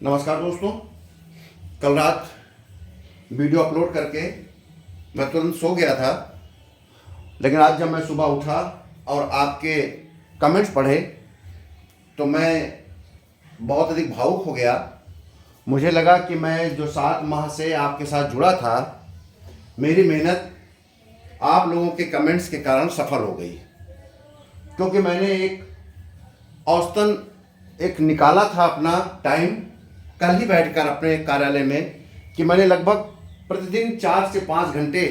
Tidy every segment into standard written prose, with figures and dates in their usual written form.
नमस्कार दोस्तों। कल रात वीडियो अपलोड करके मैं तुरंत सो गया था, लेकिन आज जब मैं सुबह उठा और आपके कमेंट्स पढ़े तो मैं बहुत अधिक भावुक हो गया। मुझे लगा कि मैं जो 7 माह से आपके साथ जुड़ा था, मेरी मेहनत आप लोगों के कमेंट्स के कारण सफल हो गई, क्योंकि मैंने एक औसतन एक निकाला था अपना टाइम कल ही बैठकर अपने कार्यालय में कि मैंने लगभग प्रतिदिन 4 से 5 घंटे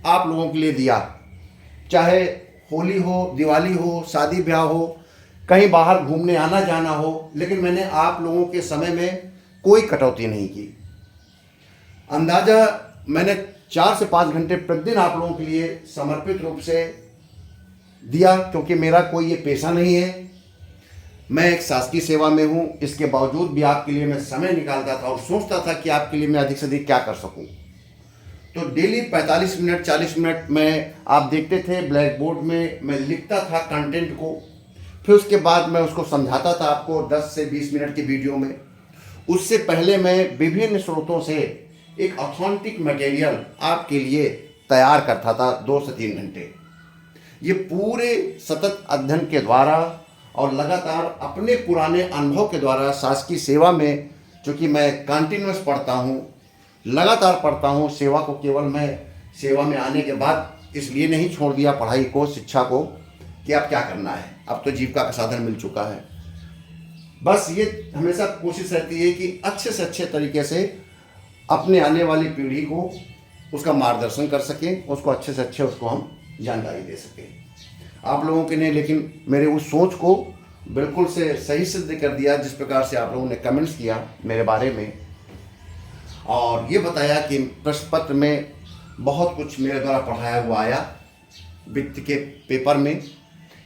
आप लोगों के लिए दिया। चाहे होली हो, दिवाली हो, शादी ब्याह हो, कहीं बाहर घूमने आना जाना हो, लेकिन मैंने आप लोगों के समय में कोई कटौती नहीं की। अंदाज़ा मैंने 4 से 5 घंटे प्रतिदिन आप लोगों के लिए समर्पित रूप से दिया, क्योंकि मेरा कोई ये पेशा नहीं है। मैं एक शासकीय सेवा में हूँ, इसके बावजूद भी आपके लिए मैं समय निकालता था और सोचता था कि आपके लिए मैं अधिक से अधिक क्या कर सकूँ। तो डेली 45 मिनट 40 मिनट में आप देखते थे ब्लैक बोर्ड में मैं लिखता था कंटेंट को, फिर उसके बाद मैं उसको समझाता था आपको 10 से 20 मिनट की वीडियो में। उससे पहले मैं विभिन्न स्रोतों से एक ऑथेंटिक मटेरियल आपके लिए तैयार करता था 2 से 3 घंटे। ये पूरे सतत अध्ययन के द्वारा और लगातार अपने पुराने अनुभव के द्वारा शासकीय सेवा में, चूँकि मैं कंटिन्यूस पढ़ता हूँ, लगातार पढ़ता हूँ। सेवा को केवल मैं सेवा में आने के बाद इसलिए नहीं छोड़ दिया पढ़ाई को, शिक्षा को, कि अब क्या करना है, अब तो जीविका का साधन मिल चुका है। बस ये हमेशा कोशिश रहती है कि अच्छे से अच्छे तरीके से अपने आने वाली पीढ़ी को उसका मार्गदर्शन कर सकें, उसको अच्छे से अच्छे उसको हम जानकारी दे सकें। आप लोगों के ने लेकिन मेरे उस सोच को बिल्कुल से सही सिद्ध कर दिया, जिस प्रकार से आप लोगों ने कमेंट्स किया मेरे बारे में और ये बताया कि प्रश्न पत्र में बहुत कुछ मेरे द्वारा पढ़ाया हुआ आया। वित्त के पेपर में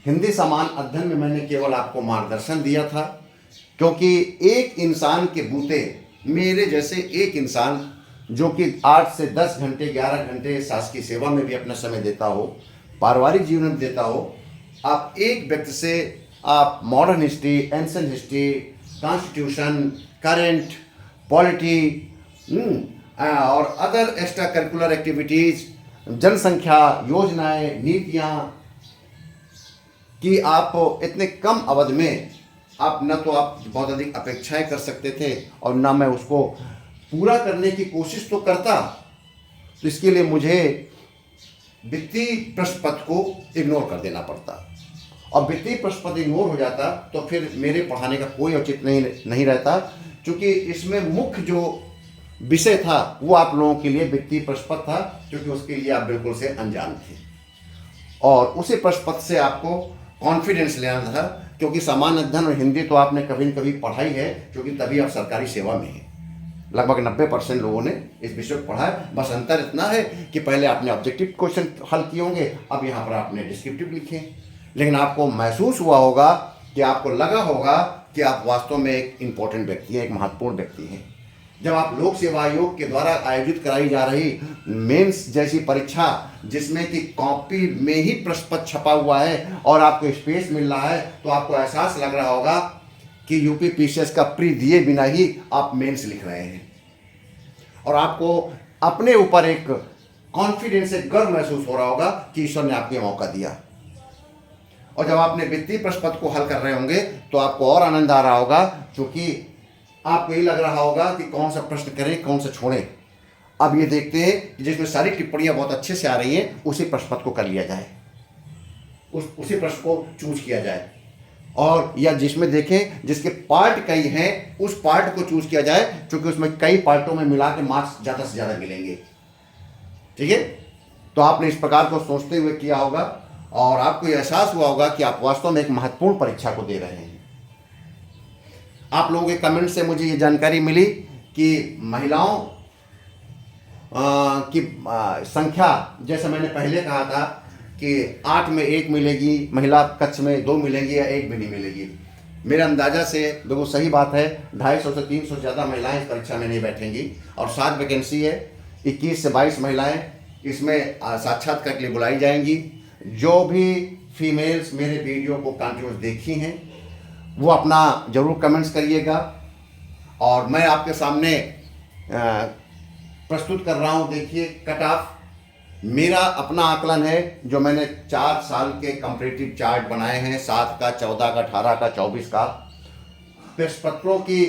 हिंदी समान अध्ययन में मैंने केवल आपको मार्गदर्शन दिया था, क्योंकि एक इंसान के बूते, मेरे जैसे एक इंसान जो कि 8 से 10 घंटे 11 घंटे शासकीय सेवा में भी अपना समय देता हो, पारिवारिक जीवन में देता हो, आप एक व्यक्ति से आप modern history, ancient history, constitution, current, polity और अदर एक्स्ट्रा करिकुलर एक्टिविटीज़, जनसंख्या, योजनाएं, नीतियाँ कि आप इतने कम अवधि में आप न तो आप बहुत अधिक अपेक्षाएं कर सकते थे और न मैं उसको पूरा करने की कोशिश तो करता। तो इसके लिए मुझे वित्तीय प्रश्न पत्र को इग्नोर कर देना पड़ता, और वित्तीय प्रश्न पत्र इग्नोर हो जाता तो फिर मेरे पढ़ाने का कोई औचित्य नहीं रहता, क्योंकि इसमें मुख्य जो विषय था वो आप लोगों के लिए वित्तीय प्रश्न पत्र था, क्योंकि उसके लिए आप बिल्कुल से अनजान थे और उसी प्रश्न पत्र से आपको कॉन्फिडेंस लेना था, क्योंकि सामान्य अध्ययन और हिंदी तो आपने कभी न कभी पढ़ाई है, क्योंकि तभी आप सरकारी सेवा में हैं। लगभग 90% लोगों ने इस विषय को पढ़ा है। बस अंतर इतना है कि पहले आपने ऑब्जेक्टिव क्वेश्चन हल किए होंगे, अब यहाँ पर आपने डिस्क्रिप्टिव लिखे, लेकिन आपको महसूस हुआ होगा कि आपको लगा होगा कि आप वास्तव में एक इम्पोर्टेंट व्यक्ति हैं, एक महत्वपूर्ण व्यक्ति हैं। जब आप लोक सेवा आयोग के द्वारा आयोजित कराई जा रही मेंस जैसी परीक्षा, जिसमें कि कॉपी में ही प्रश्न पत्र छपा हुआ है और आपको स्पेस मिल रहा है, तो आपको एहसास लग रहा होगा कि यूपी पीसीएस का प्री दिए बिना ही आप मेंस लिख रहे हैं, और आपको अपने ऊपर एक कॉन्फिडेंस, एक गर्व महसूस हो रहा होगा कि ईश्वर ने आपको मौका दिया। और जब आपने वित्तीय प्रश्न पत्र को हल कर रहे होंगे तो आपको और आनंद आ रहा होगा, क्योंकि आपको ये लग रहा होगा कि कौन सा प्रश्न करें, कौन सा छोड़ें। अब ये देखते हैं कि जिसमें सारी टिप्पणियां बहुत अच्छे से आ रही हैं, उसी प्रश्न पत्र को कर लिया जाए, उसी प्रश्न को चूज किया जाए, और या जिसमें देखें जिसके पार्ट कई हैं उस पार्ट को चूज किया जाए, क्योंकि उसमें कई पार्टों में मिला के मार्क्स ज़्यादा से ज़्यादा मिलेंगे। ठीक है, तो आपने इस प्रकार को सोचते हुए किया होगा और आपको यह एहसास हुआ होगा कि आप वास्तव में एक महत्वपूर्ण परीक्षा को दे रहे हैं। आप लोगों के कमेंट से मुझे ये जानकारी मिली कि महिलाओं की संख्या, जैसे मैंने पहले कहा था कि 8 में 1 मिलेगी, महिला कक्ष में 2 मिलेंगी या 1 भी नहीं मिलेगी। मेरे अंदाज़ा से बिल्कुल सही बात है, 250 से 300 ज़्यादा महिलाएं इस परीक्षा में नहीं बैठेंगी, और 7 वैकेंसी है, 21 से 22 महिलाएं इसमें साक्षात्कार के लिए बुलाई जाएंगी। जो भी फीमेल्स मेरे वीडियो को कंटिन्यूस देखी हैं वो अपना ज़रूर कमेंट्स करिएगा। और मैं आपके सामने प्रस्तुत कर रहा हूँ। देखिए कट ऑफ मेरा अपना आकलन है, जो मैंने 4 साल के कंपैरेटिव चार्ट बनाए हैं, 7 का, 14 का, 18 का, 24 का। प्रश्न पत्रों की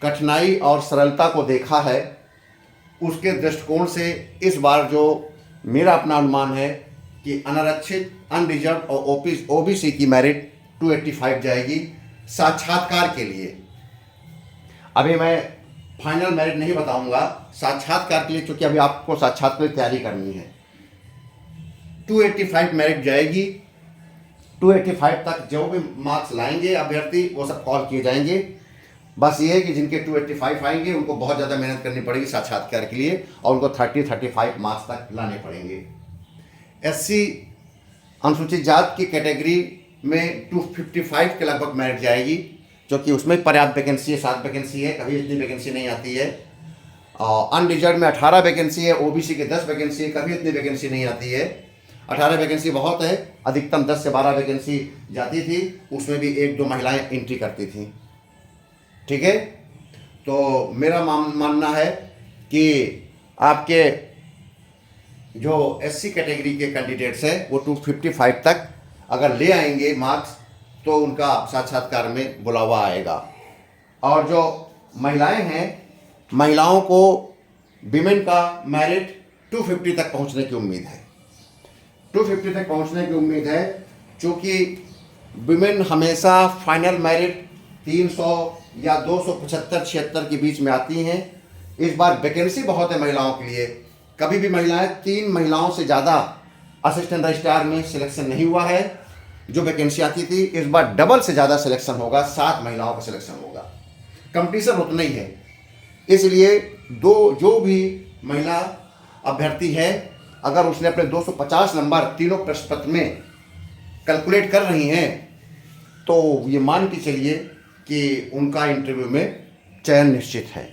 कठिनाई और सरलता को देखा है, उसके दृष्टिकोण से इस बार जो मेरा अपना अनुमान है कि अनारक्षित, अनरिजर्व और ओबीसी की मेरिट 285 जाएगी साक्षात्कार के लिए। अभी मैं फाइनल मेरिट नहीं बताऊंगा, साक्षात्कार के लिए, क्योंकि अभी आपको साक्षात्कार की तैयारी करनी है। 285 मेरिट जाएगी। 285 तक जो भी मार्क्स लाएंगे अभ्यर्थी, वो सब कॉल किए जाएंगे। बस ये है कि जिनके 285 आएंगे उनको बहुत ज़्यादा मेहनत करनी पड़ेगी साक्षात्कार के लिए, और उनको 30-35 मार्क्स तक लाने पड़ेंगे। एससी अनुसूचित जाति की कैटेगरी में 255 के लगभग मेरिट जाएगी, क्योंकि उसमें पर्याप्त वैकेंसी है, 7 वैकेंसी है, कभी इतनी वैकेंसी नहीं आती है। अनरिजर्व में 18 वैकेंसी है, ओबीसी के 10 वैकेंसी है, कभी इतनी वैकेंसी नहीं आती है। 18 वैकेंसी बहुत है, अधिकतम 10 से 12 वैकेंसी जाती थी, उसमें भी 1-2 महिलाएं एंट्री करती थीं। ठीक है, तो मेरा मानना है कि आपके जो एससी कैटेगरी के कैंडिडेट्स हैं वो 255 तक अगर ले आएंगे मार्क्स, तो उनका साक्षात्कार में बुलावा आएगा। और जो महिलाएं हैं, महिलाओं को विमेन का मेरिट 250 तक पहुंचने की उम्मीद है। 250 तक पहुंचने की उम्मीद है, क्योंकि विमेन हमेशा फाइनल मेरिट 300 या 275-76 के बीच में आती हैं। इस बार वैकेंसी बहुत है महिलाओं के लिए। कभी भी महिलाएं 3 महिलाओं से ज़्यादा असिस्टेंट रजिस्ट्रार में सिलेक्शन नहीं हुआ है जो वैकेंसी आती थी। इस बार डबल से ज़्यादा सिलेक्शन होगा, 7 महिलाओं का सिलेक्शन होगा। कंपटीशन उतना ही है, इसलिए जो भी महिला अभ्यर्थी है, अगर उसने अपने 250 नंबर तीनों प्रश्न पत्र में कैलकुलेट कर रही हैं, तो ये मान के चलिए कि उनका इंटरव्यू में चयन निश्चित है।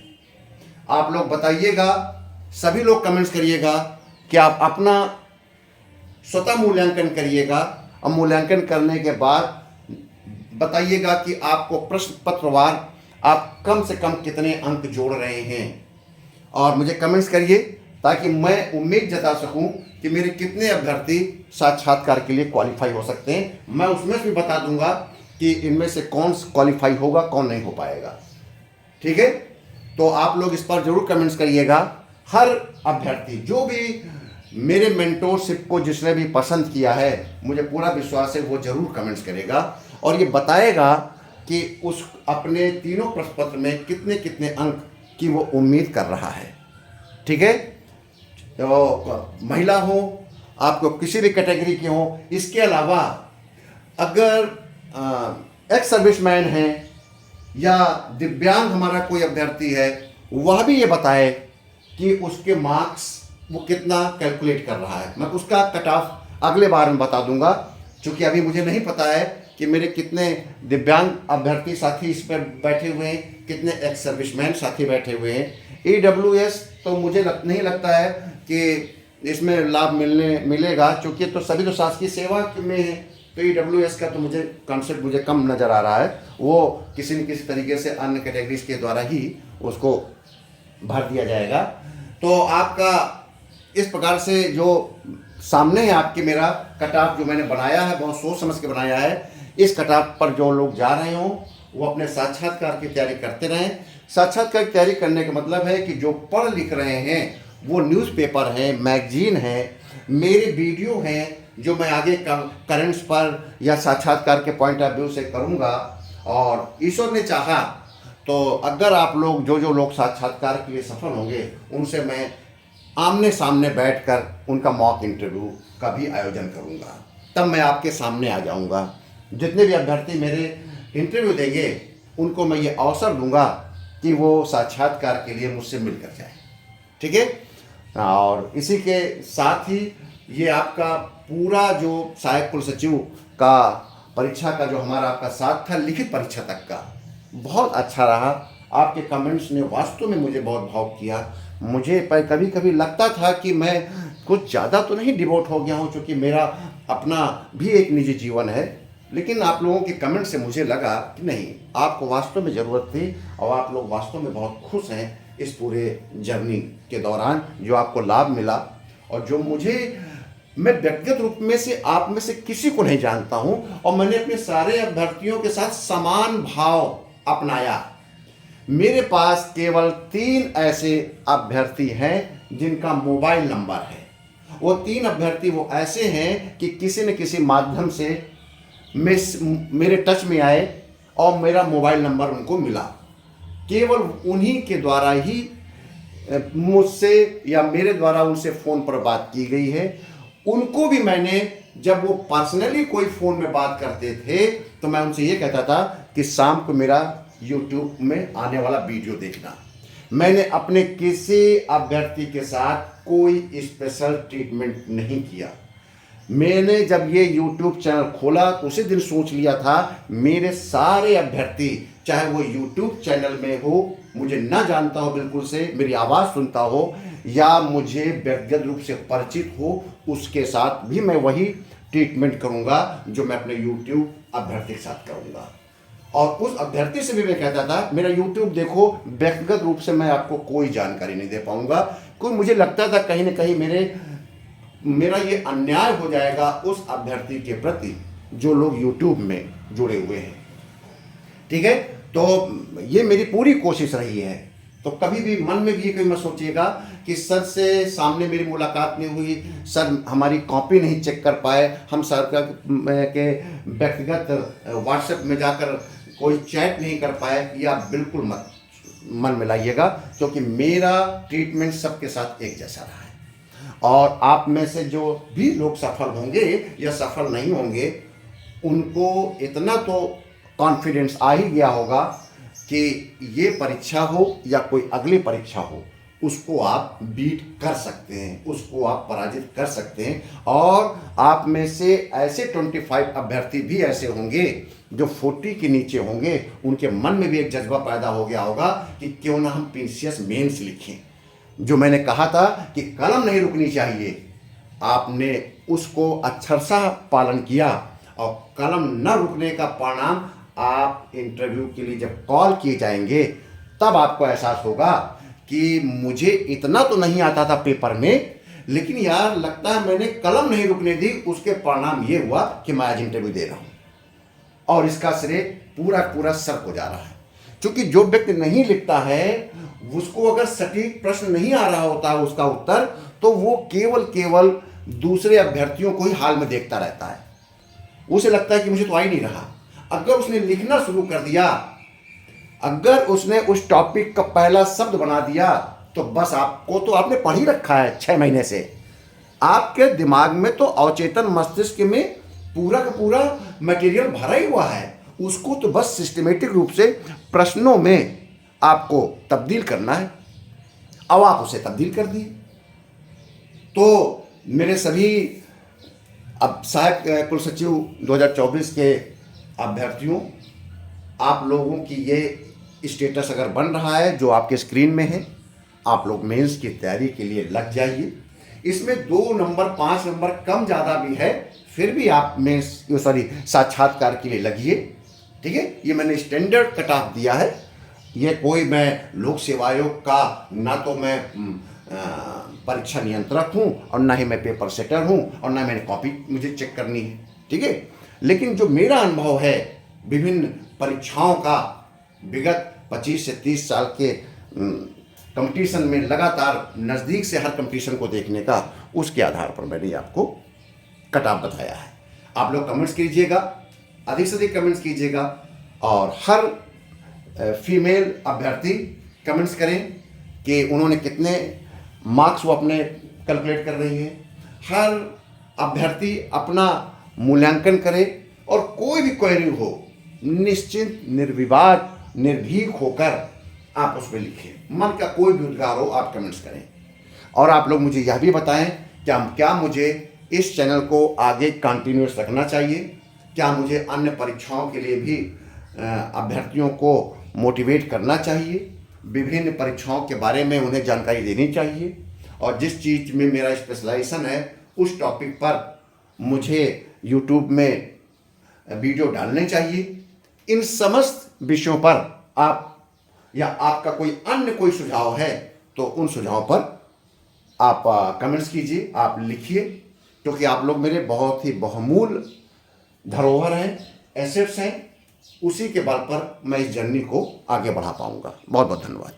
आप लोग बताइएगा, सभी लोग कमेंट्स करिएगा कि आप अपना स्वतः मूल्यांकन करिएगा, और मूल्यांकन करने के बाद बताइएगा कि आपको प्रश्न पत्रवार आप कम से कम कितने अंक जोड़ रहे हैं, और मुझे कमेंट्स करिए ताकि मैं उम्मीद जता सकूं कि मेरे कितने अभ्यर्थी साक्षात्कार के लिए क्वालिफाई हो सकते हैं। मैं उसमें भी बता दूंगा कि इनमें से कौन क्वालिफाई होगा, कौन नहीं हो पाएगा। ठीक है, तो आप लोग इस पर जरूर कमेंट्स करिएगा। हर अभ्यर्थी, जो भी मेरे मेंटोरशिप को जिसने भी पसंद किया है, मुझे पूरा विश्वास है वो जरूर कमेंट्स करेगा और ये बताएगा कि उस अपने तीनों प्रश्न पत्र में कितने कितने अंक की वो उम्मीद कर रहा है। ठीक है, तो महिला हो, आपको किसी भी कैटेगरी की हो, इसके अलावा अगर एक्स सर्विसमैन है या दिव्यांग हमारा कोई अभ्यर्थी है, वह भी ये बताए कि उसके मार्क्स वो कितना कैलकुलेट कर रहा है। मैं उसका कट ऑफ अगले बार में बता दूंगा, क्योंकि अभी मुझे नहीं पता है कि मेरे कितने दिव्यांग अभ्यर्थी साथी इस पर बैठे हुए हैं, कितने एक्स सर्विसमैन साथी बैठे हुए हैं। EWS तो मुझे नहीं लगता है कि इसमें लाभ मिलेगा, क्योंकि तो सभी तो शासकीय सेवा में है, तो EWS का तो मुझे कॉन्सेप्ट मुझे कम नज़र आ रहा है। वो किसी न किसी तरीके से अन्य कैटेगरीज के द्वारा ही उसको भर दिया जाएगा। तो आपका इस प्रकार से जो सामने है आपके मेरा कट ऑफ जो मैंने बनाया है, बहुत सोच समझ के बनाया है। इस कट ऑफ पर जो लोग जा रहे हों वो अपने साक्षात्कार की तैयारी करते रहें। साक्षात्कार की तैयारी करने का मतलब है कि जो पढ़ लिख रहे हैं वो न्यूज़पेपर हैं, मैगजीन हैं, मेरे वीडियो हैं जो मैं आगे करेंट्स पर या साक्षात्कार के पॉइंट ऑफ व्यू से करूँगा। और ईश्वर ने चाहा तो अगर आप लोग जो लोग साक्षात्कार के लिए सफल होंगे, उनसे मैं आमने सामने बैठकर उनका मॉक इंटरव्यू का भी आयोजन करूँगा। तब मैं आपके सामने आ जाऊँगा। जितने भी अभ्यर्थी मेरे इंटरव्यू देंगे उनको मैं ये अवसर दूंगा कि वो साक्षात्कार के लिए मुझसे मिलकर जाए। ठीक है, और इसी के साथ ही ये आपका पूरा जो सहायक कुल सचिव का परीक्षा का जो हमारा आपका साथ था, लिखित परीक्षा तक का, बहुत अच्छा रहा। आपके कमेंट्स ने वास्तव में मुझे बहुत भावुक किया। मुझे कभी कभी लगता था कि मैं कुछ ज़्यादा तो नहीं डिवोट हो गया हूँ, क्योंकि मेरा अपना भी एक निजी जीवन है, लेकिन आप लोगों के कमेंट से मुझे लगा कि नहीं, आपको वास्तव में ज़रूरत थी और आप लोग वास्तव में बहुत खुश हैं इस पूरे जर्नी के दौरान, जो आपको लाभ मिला और जो मैं व्यक्तिगत रूप में से आप में से किसी को नहीं जानता हूं, और मैंने अपने सारे अभ्यर्थियों के साथ समान भाव अपनाया। मेरे पास केवल 3 ऐसे अभ्यर्थी हैं जिनका मोबाइल नंबर है। वो 3 अभ्यर्थी वो ऐसे हैं कि किसी न किसी माध्यम से मेरे टच में आए और मेरा मोबाइल नंबर उनको मिला। केवल उन्हीं के द्वारा ही मुझसे या मेरे द्वारा उनसे फ़ोन पर बात की गई है। उनको भी मैंने, जब वो पर्सनली कोई फ़ोन में बात करते थे तो मैं उनसे ये कहता था कि शाम को मेरा YouTube में आने वाला वीडियो देखना। मैंने अपने किसी अभ्यर्थी के साथ कोई स्पेशल ट्रीटमेंट नहीं किया। मैंने जब ये YouTube चैनल खोला तो उसी दिन सोच लिया था मेरे सारे अभ्यर्थी, चाहे वो YouTube चैनल में हो, मुझे ना जानता हो बिल्कुल से, मेरी आवाज़ सुनता हो या मुझे व्यक्तिगत रूप से परिचित हो, उसके साथ भी मैं वही ट्रीटमेंट करूँगा जो मैं अपने YouTube अभ्यर्थी के साथ करूँगा। और उस अभ्यर्थी से भी मैं कहता था मेरा YouTube देखो, व्यक्तिगत रूप से मैं आपको कोई जानकारी नहीं दे पाऊँगा, क्योंकि मुझे लगता था कहीं ना कहीं मेरा ये अन्याय हो जाएगा उस अभ्यर्थी के प्रति जो लोग YouTube में जुड़े हुए हैं। ठीक है, तो ये मेरी पूरी कोशिश रही है। तो कभी भी मन में भी ये कभी मत सोचिएगा कि सर से सामने मेरी मुलाकात नहीं हुई, सर हमारी कॉपी नहीं चेक कर पाए, हम सर के व्यक्तिगत व्हाट्सएप में जाकर कोई चैट नहीं कर पाए, या बिल्कुल मत मन में लाइएगा, क्योंकि मेरा ट्रीटमेंट सबके साथ एक जैसा रहा है। और आप में से जो भी लोग सफल होंगे या सफल नहीं होंगे, उनको इतना तो कॉन्फिडेंस आ ही गया होगा कि ये परीक्षा हो या कोई अगली परीक्षा हो, उसको आप बीट कर सकते हैं, उसको आप पराजित कर सकते हैं। और आप में से ऐसे 25 अभ्यर्थी भी ऐसे होंगे जो 40 के नीचे होंगे, उनके मन में भी एक जज्बा पैदा हो गया होगा कि क्यों ना हम PCS मेंस लिखें। जो मैंने कहा था कि कलम नहीं रुकनी चाहिए, आपने उसको अक्षरशः पालन किया, और कलम न रुकने का परिणाम आप इंटरव्यू के लिए जब कॉल किए जाएंगे तब आपको एहसास होगा कि मुझे इतना तो नहीं आता था पेपर में, लेकिन यार लगता है मैंने कलम नहीं रुकने दी, उसके परिणाम ये हुआ कि मैं आज इंटरव्यू दे रहा हूँ। और इसका श्रेय पूरा सर को जा रहा है, क्योंकि जो व्यक्ति नहीं लिखता है उसको अगर सटीक प्रश्न नहीं आ रहा होता है उसका उत्तर, तो वो केवल दूसरे अभ्यर्थियों को ही हाल में देखता रहता है। उसे लगता है कि मुझे तो आ ही नहीं रहा। अगर उसने लिखना शुरू कर दिया, अगर उसने उस टॉपिक का पहला शब्द बना दिया, तो बस आपको तो आपने पढ़ ही रखा है 6 महीने से, आपके दिमाग में तो अवचेतन मस्तिष्क में पूरा का पूरा मटेरियल भरा ही हुआ है। उसको तो बस सिस्टमेटिक रूप से प्रश्नों में आपको तब्दील करना है। अब आप उसे तब्दील कर दिए। तो मेरे सभी अब सहायक कुल सचिव 2024 के अभ्यर्थियों, आप लोगों की ये स्टेटस अगर बन रहा है जो आपके स्क्रीन में है, आप लोग मेंस की तैयारी के लिए लग जाइए। इसमें 2 नंबर 5 नंबर कम ज़्यादा भी है, फिर भी आप साक्षात्कार के लिए लगिए। ठीक है, ये मैंने स्टैंडर्ड कट ऑफ दिया है। ये कोई मैं लोक सेवा आयोग का, ना तो मैं परीक्षा नियंत्रक हूँ और ना ही मैं पेपर सेटर हूँ और ना मैंने कॉपी मुझे चेक करनी है। ठीक है, लेकिन जो मेरा अनुभव है विभिन्न परीक्षाओं का, विगत 25 से 30 साल के कंपटीशन में लगातार नज़दीक से हर कंपटीशन को देखने का, उसके आधार पर मैंने आपको कट ऑफ बताया है। आप लोग कमेंट्स कीजिएगा, अधिक से अधिक कमेंट्स कीजिएगा, और हर फीमेल अभ्यर्थी कमेंट्स करें कि उन्होंने कितने मार्क्स वो अपने कैलकुलेट कर रही हैं। हर अभ्यर्थी अपना मूल्यांकन करे, और कोई भी क्वेरी हो निश्चिंत निर्विवाद निर्भीक होकर आप उसमें लिखें। मन का कोई भी उद्गार हो आप कमेंट्स करें। और आप लोग मुझे यह भी बताएं क्या मुझे इस चैनल को आगे कंटिन्यूस रखना चाहिए, क्या मुझे अन्य परीक्षाओं के लिए भी अभ्यर्थियों को मोटिवेट करना चाहिए, विभिन्न परीक्षाओं के बारे में उन्हें जानकारी देनी चाहिए, और जिस चीज़ में मेरा स्पेशलाइजेशन है उस टॉपिक पर मुझे YouTube में वीडियो डालने चाहिए। इन समस्त विषयों पर आप या आपका कोई अन्य कोई सुझाव है तो उन सुझावों पर आप कमेंट्स कीजिए, आप लिखिए, क्योंकि आप लोग मेरे बहुत ही बहुमूल्य धरोहर हैं, एसेट्स हैं। उसी के बल पर मैं इस जर्नी को आगे बढ़ा पाऊंगा। बहुत बहुत धन्यवाद।